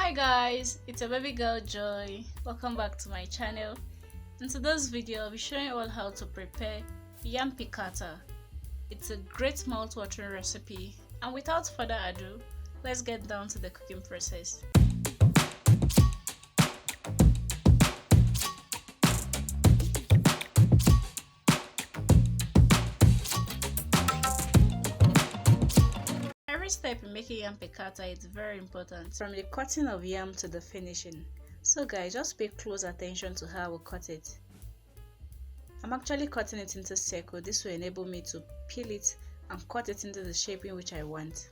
Hi guys, it's a baby girl Joy. Welcome back to my channel. In today's video, I'll be showing you all how to prepare yam piccata. It's a great mouth-watering recipe, and without further ado, let's get down to the cooking process. Every step in making yam piccata is very important, from the cutting of yam to the finishing. So guys, just pay close attention to how we cut it. I'm actually cutting it into circle. This will enable me to peel it and cut it into the shape in which I want.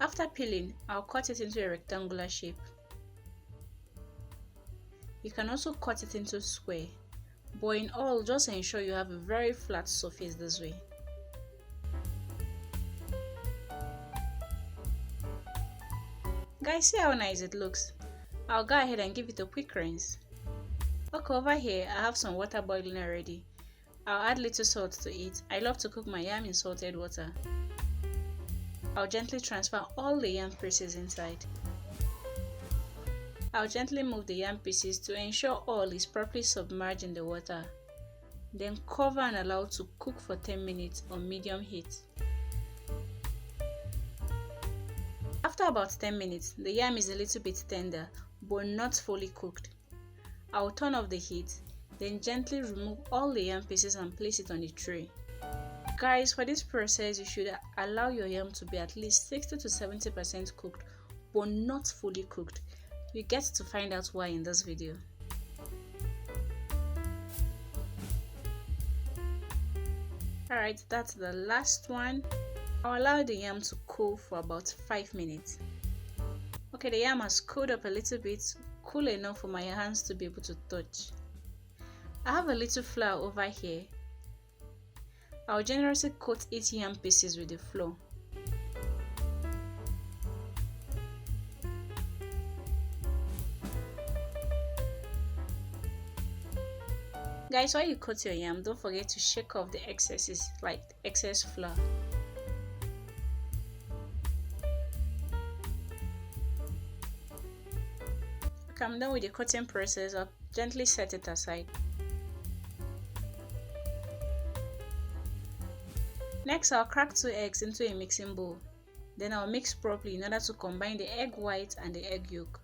After peeling, I'll cut it into a rectangular shape. You can also cut it into square, but in all, just ensure you have a very flat surface this way. Guys, see how nice it looks? I'll go ahead and give it a quick rinse. Okay, over here I have some water boiling already. I'll add little salt to it. I love to cook my yam in salted water. I'll gently transfer all the yam pieces inside. I'll gently move the yam pieces to ensure all is properly submerged in the water. Then cover and allow to cook for 10 minutes on medium heat. After about 10 minutes, the yam is a little bit tender but not fully cooked. I'll turn off the heat, then gently remove all the yam pieces and place it on the tray. Guys, for this process, you should allow your yam to be at least 60 to 70% cooked but not fully cooked. You get to find out why in this video. Alright, that's the last one. I'll allow the yam to cool for about 5 minutes. Okay, the yam has cooled up a little bit, cool enough for my hands to be able to touch. I have a little flour over here. I'll generously coat 8 yam pieces with the flour. Guys, while you coat your yam, don't forget to shake off the excesses, like excess flour. Okay, I'm done with the coating process. I'll gently set it aside. Next, I'll crack 2 eggs into a mixing bowl. Then I'll mix properly in order to combine the egg white and the egg yolk.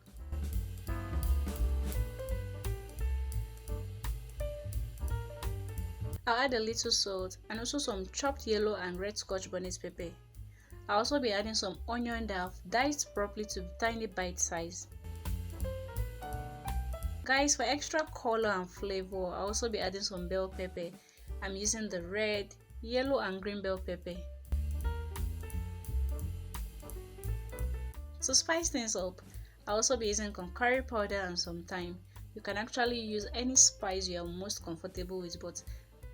I'll add a little salt and also some chopped yellow and red scotch bonnet pepper. I'll also be adding some onion that I've diced properly to tiny bite size. Guys, for extra color and flavor, I'll also be adding some bell pepper. I'm using the red, yellow and green bell pepper. To spice things up, I'll also be using curry powder and some thyme. You can actually use any spice you are most comfortable with, but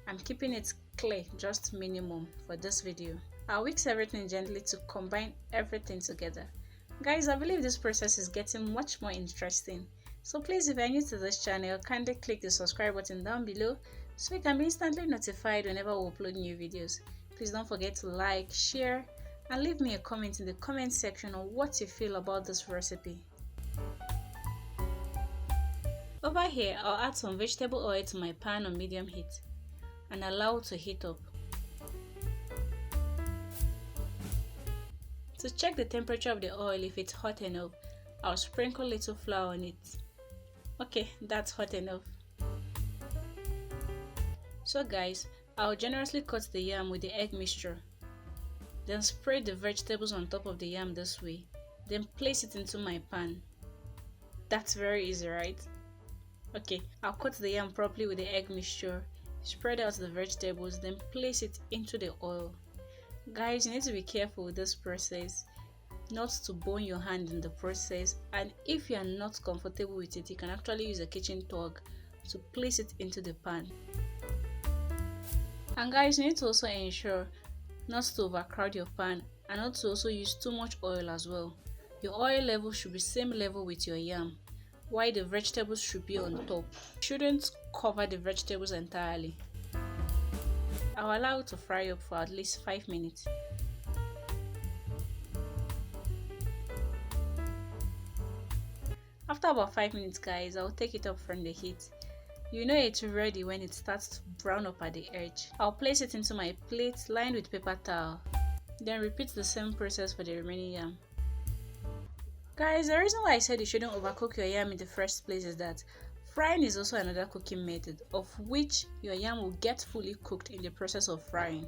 I'm keeping it clear, just minimum for this video. I'll mix everything gently to combine everything together. Guys, I believe this process is getting much more interesting. So please, if you're new to this channel, kindly click the subscribe button down below so you can be instantly notified whenever we upload new videos. Please don't forget to like, share, and leave me a comment in the comment section on what you feel about this recipe. Over here, I'll add some vegetable oil to my pan on medium heat and allow it to heat up. To check the temperature of the oil, if it's hot enough, I'll sprinkle little flour on it. Okay, that's hot enough. So guys, I'll generously cut the yam with the egg mixture. Then spread the vegetables on top of the yam this way. Then place it into my pan. That's very easy, right? Okay, I'll cut the yam properly with the egg mixture. Spread out the vegetables, then place it into the oil. Guys, you need to be careful with this process, not to burn your hand in the process, and if you are not comfortable with it, you can actually use a kitchen towel to place it into the pan. And guys, you need to also ensure not to overcrowd your pan and not to also use too much oil as well. Your oil level should be same level with your yam, while the vegetables should be on top. You shouldn't cover the vegetables entirely. I'll allow it to fry up for at least 5 minutes. After about 5 minutes guys, I'll take it up from the heat. You know it's ready when it starts to brown up at the edge. I'll place it into my plate lined with paper towel. Then repeat the same process for the remaining yam. Guys, the reason why I said you shouldn't overcook your yam in the first place is that frying is also another cooking method of which your yam will get fully cooked in the process of frying.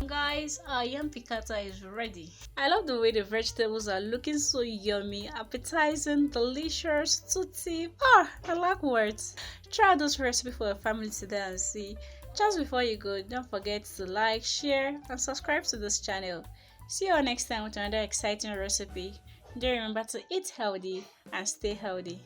Guys, our yam piccata is ready. I love the way the vegetables are looking so yummy, appetizing, delicious, tutti. I lack words. Try this recipe for your family today and see. Just before you go, don't forget to like, share, and subscribe to this channel. See you all next time with another exciting recipe. Do remember to eat healthy and stay healthy.